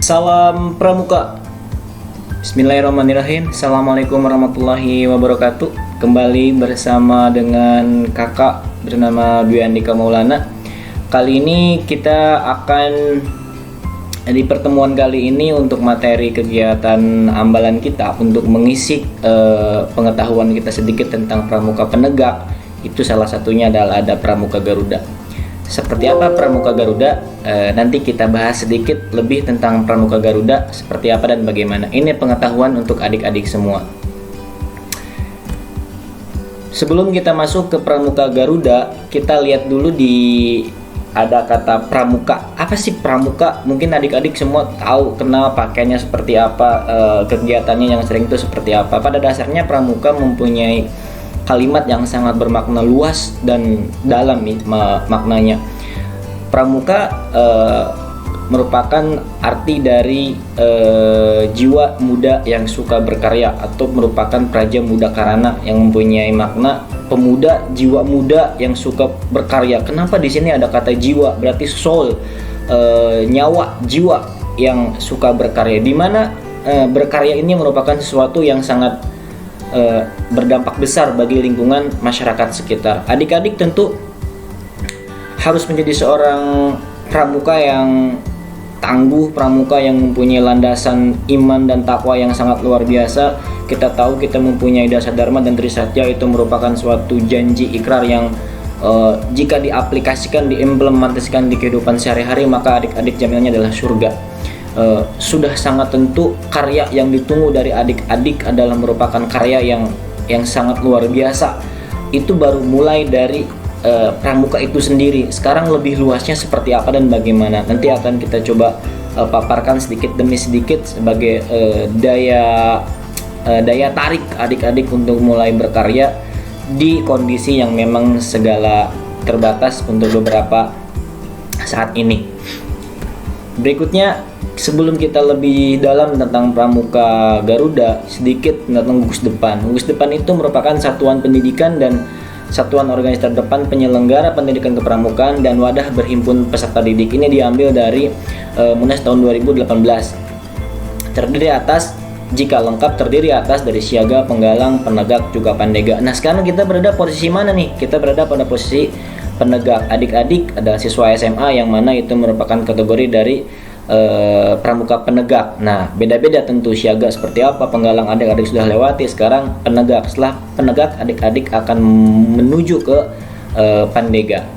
Salam Pramuka. Bismillahirrahmanirrahim. Assalamualaikum warahmatullahi wabarakatuh. Kembali bersama dengan kakak bernama Dwi Andika Maulana. Kali ini kita akan di pertemuan kali ini untuk materi kegiatan ambalan kita untuk mengisi pengetahuan kita sedikit tentang pramuka penegak. Itu salah satunya adalah ada Pramuka Garuda. Seperti apa Pramuka Garuda? Nanti kita bahas sedikit lebih tentang Pramuka Garuda, seperti apa dan bagaimana. Ini pengetahuan untuk adik-adik semua. Sebelum kita masuk ke Pramuka Garuda, kita lihat dulu ada kata pramuka. Apa sih pramuka? Mungkin adik-adik semua tahu, kenal, pakainya seperti apa, kegiatannya yang sering itu seperti apa. Pada dasarnya pramuka mempunyai kalimat yang sangat bermakna luas dan dalam maknanya. Pramuka merupakan arti dari jiwa muda yang suka berkarya, atau merupakan praja muda karana yang mempunyai makna pemuda, jiwa muda yang suka berkarya. Kenapa di sini ada kata jiwa? Berarti soul, nyawa, jiwa yang suka berkarya. Di mana berkarya ini merupakan sesuatu yang sangat berdampak besar bagi lingkungan masyarakat sekitar. Adik-adik tentu harus menjadi seorang pramuka yang tangguh, pramuka yang mempunyai landasan iman dan takwa yang sangat luar biasa. Kita tahu kita mempunyai dasar dharma dan trisatya, itu merupakan suatu janji ikrar yang jika diaplikasikan, diimplementasikan di kehidupan sehari-hari, maka adik-adik jaminannya adalah surga. Sudah sangat tentu karya yang ditunggu dari adik-adik adalah merupakan karya yang sangat luar biasa. Itu baru mulai dari pramuka itu sendiri. Sekarang lebih luasnya seperti apa dan bagaimana, nanti akan kita coba paparkan sedikit demi sedikit sebagai daya tarik adik-adik untuk mulai berkarya di kondisi yang memang segala terbatas untuk beberapa saat ini. Berikutnya, sebelum kita lebih dalam tentang Pramuka Garuda, sedikit tentang Gugus Depan. Gugus Depan itu merupakan satuan pendidikan dan satuan organisasi terdepan penyelenggara pendidikan kepramukaan dan wadah berhimpun peserta didik. Ini diambil dari Munas tahun 2018. Jika lengkap terdiri atas dari siaga, penggalang, penegak, juga pandega. Nah, sekarang kita berada posisi mana nih? Kita berada pada posisi penegak. Adik-adik adalah siswa SMA yang mana itu merupakan kategori dari pramuka penegak. Nah, beda-beda tentu. Siaga seperti apa, penggalang adik-adik sudah lewati. Sekarang penegak. Setelah penegak, adik-adik akan menuju ke pandega.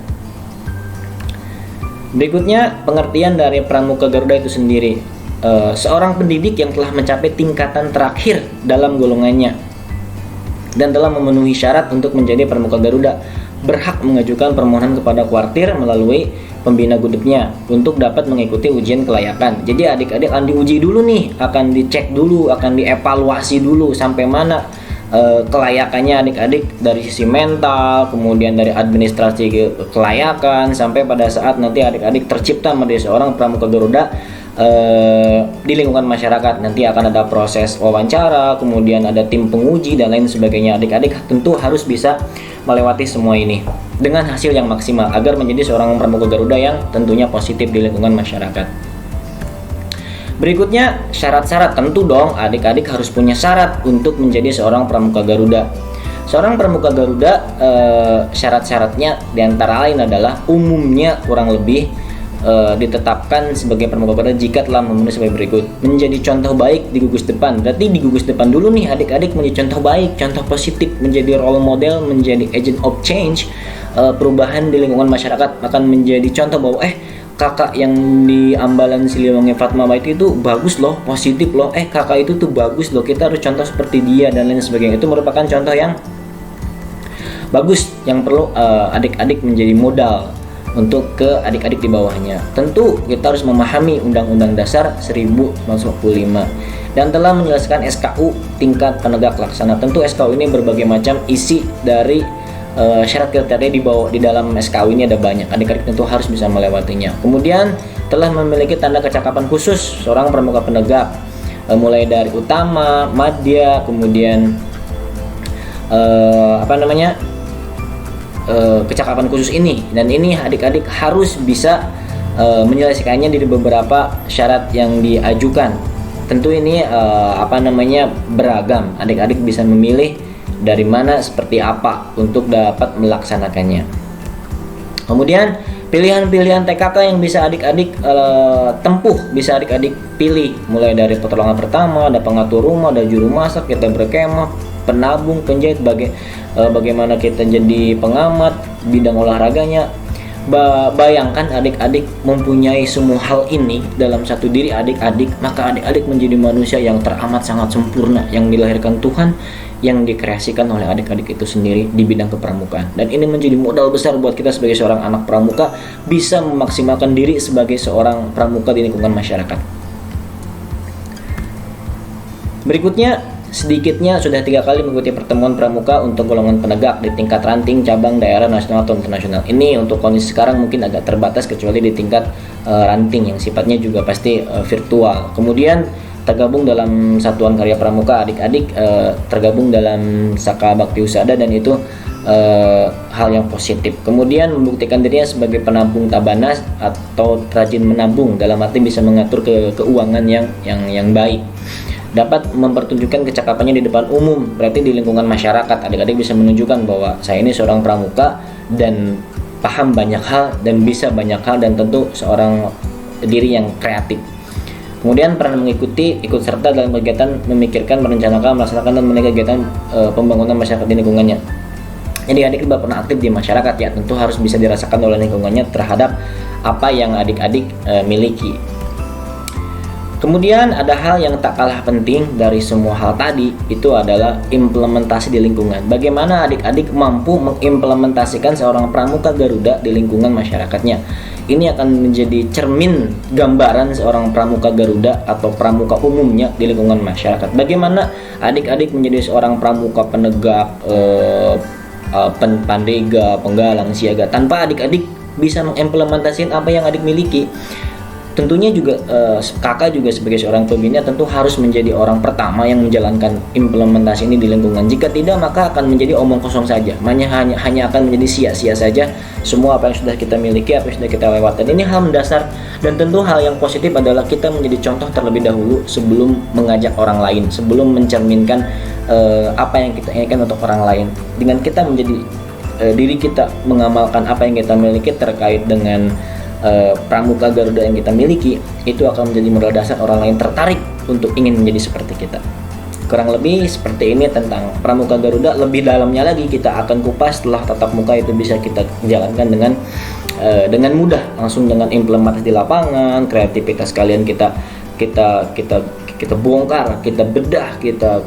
Berikutnya, pengertian dari Pramuka Garuda itu sendiri. Seorang pendidik yang telah mencapai tingkatan terakhir dalam golongannya dan telah memenuhi syarat untuk menjadi Pramuka Garuda berhak mengajukan permohonan kepada kuartir melalui pembina gudegnya untuk dapat mengikuti ujian kelayakan. Jadi adik-adik akan diuji dulu nih, akan dicek dulu, akan dievaluasi dulu sampai mana kelayakannya adik-adik dari sisi mental, kemudian dari administrasi kelayakan, sampai pada saat nanti adik-adik tercipta menjadi seorang Pramuka Garuda di lingkungan masyarakat. Nanti akan ada proses wawancara, kemudian ada tim penguji dan lain sebagainya. Adik-adik tentu harus bisa melewati semua ini dengan hasil yang maksimal agar menjadi seorang Pramuka Garuda yang tentunya positif di lingkungan masyarakat. Berikutnya, syarat-syarat. Tentu dong adik-adik harus punya syarat untuk menjadi seorang Pramuka Garuda. Seorang Pramuka Garuda, syarat-syaratnya diantara lain adalah umumnya kurang lebih ditetapkan sebagai Pramuka Garuda jika telah memenuhi sebagai berikut. Menjadi contoh baik di gugus depan. Berarti di gugus depan dulu nih adik-adik menjadi contoh baik, contoh positif, menjadi role model, menjadi agent of change, perubahan di lingkungan masyarakat. Akan menjadi contoh bahwa kakak yang di Ambalan Siliwangi Fatma Bait itu bagus loh, positif loh, kakak itu tuh bagus loh, kita harus contoh seperti dia dan lain sebagainya. Itu merupakan contoh yang bagus yang perlu adik-adik menjadi modal untuk ke adik-adik di bawahnya. Tentu kita harus memahami Undang-Undang Dasar 1945 dan telah menjelaskan SKU tingkat penegak laksana. Tentu SKU ini berbagai macam isi dari syarat kriteria di dalam SKU ini ada banyak. Adik-adik tentu harus bisa melewatinya. Kemudian telah memiliki tanda kecakapan khusus seorang pramuka penegak, mulai dari utama, madya, kemudian kecakapan khusus ini, dan ini adik-adik harus bisa menyelesaikannya di beberapa syarat yang diajukan. Tentu ini beragam. Adik-adik bisa memilih dari mana seperti apa untuk dapat melaksanakannya. Kemudian pilihan-pilihan TKK yang bisa adik-adik tempuh, bisa adik-adik pilih, mulai dari pertolongan pertama, ada pengatur rumah, ada juru masak, kita berkemah, penabung, penjahit, bagaimana kita jadi pengamat, bidang olahraganya. Bayangkan adik-adik mempunyai semua hal ini dalam satu diri adik-adik, maka adik-adik menjadi manusia yang teramat sangat sempurna, yang dilahirkan Tuhan, yang dikreasikan oleh adik-adik itu sendiri di bidang kepramukaan. Dan ini menjadi modal besar buat kita sebagai seorang anak pramuka, bisa memaksimalkan diri sebagai seorang pramuka di lingkungan masyarakat. Berikutnya, sedikitnya sudah 3 kali mengikuti pertemuan pramuka untuk golongan penegak di tingkat ranting, cabang, daerah, nasional atau internasional. Ini untuk kondisi sekarang mungkin agak terbatas kecuali di tingkat ranting yang sifatnya juga pasti virtual. Kemudian tergabung dalam satuan karya pramuka, adik-adik tergabung dalam Saka Bakti Husada, dan itu hal yang positif. Kemudian membuktikan dirinya sebagai penabung tabanas atau rajin menabung, dalam arti bisa mengatur keuangan yang baik. Dapat mempertunjukkan kecakapannya di depan umum, berarti di lingkungan masyarakat adik-adik bisa menunjukkan bahwa saya ini seorang pramuka dan paham banyak hal dan bisa banyak hal, dan tentu seorang diri yang kreatif. Kemudian pernah ikut serta dalam kegiatan memikirkan, merencanakan, melaksanakan dan menilai kegiatan pembangunan masyarakat di lingkungannya. Jadi adik pernah aktif di masyarakat, ya tentu harus bisa dirasakan oleh lingkungannya terhadap apa yang adik-adik miliki. Kemudian ada hal yang tak kalah penting dari semua hal tadi, itu adalah implementasi di lingkungan. Bagaimana adik-adik mampu mengimplementasikan seorang pramuka Garuda di lingkungan masyarakatnya. Ini akan menjadi cermin gambaran seorang pramuka Garuda atau pramuka umumnya di lingkungan masyarakat. Bagaimana adik-adik menjadi seorang pramuka penegak, pandega, penggalang, siaga, tanpa adik-adik bisa mengimplementasikan apa yang adik miliki. Tentunya juga kakak juga sebagai seorang pembina tentu harus menjadi orang pertama yang menjalankan implementasi ini di lingkungan. Jika tidak, maka akan menjadi omong kosong saja, hanya akan menjadi sia-sia saja semua apa yang sudah kita miliki, apa yang sudah kita lewatkan. Ini hal mendasar, dan tentu hal yang positif adalah kita menjadi contoh terlebih dahulu sebelum mengajak orang lain, sebelum mencerminkan apa yang kita inginkan untuk orang lain. Dengan kita menjadi diri kita mengamalkan apa yang kita miliki terkait dengan pramuka Garuda yang kita miliki, itu akan menjadi modal dasar orang lain tertarik untuk ingin menjadi seperti kita. Kurang lebih seperti ini tentang pramuka Garuda. Lebih dalamnya lagi kita akan kupas setelah tatap muka itu bisa kita jalankan dengan mudah, langsung dengan implementasi di lapangan. Kreativitas kalian kita bongkar, kita bedah, kita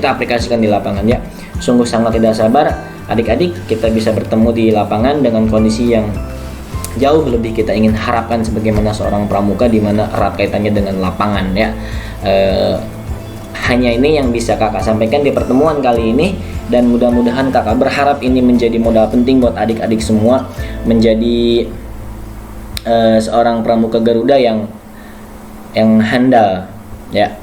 aplikasikan di lapangan, ya. Sungguh sangat tidak sabar adik-adik kita bisa bertemu di lapangan dengan kondisi yang jauh lebih kita ingin harapkan sebagaimana seorang pramuka, di mana erat kaitannya dengan lapangan, ya. Hanya ini yang bisa kakak sampaikan di pertemuan kali ini, dan mudah-mudahan kakak berharap ini menjadi modal penting buat adik-adik semua menjadi seorang pramuka Garuda yang handal, ya.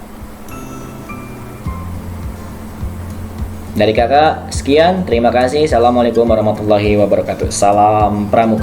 Dari kakak sekian, terima kasih. Assalamualaikum warahmatullahi wabarakatuh. Salam pramuka.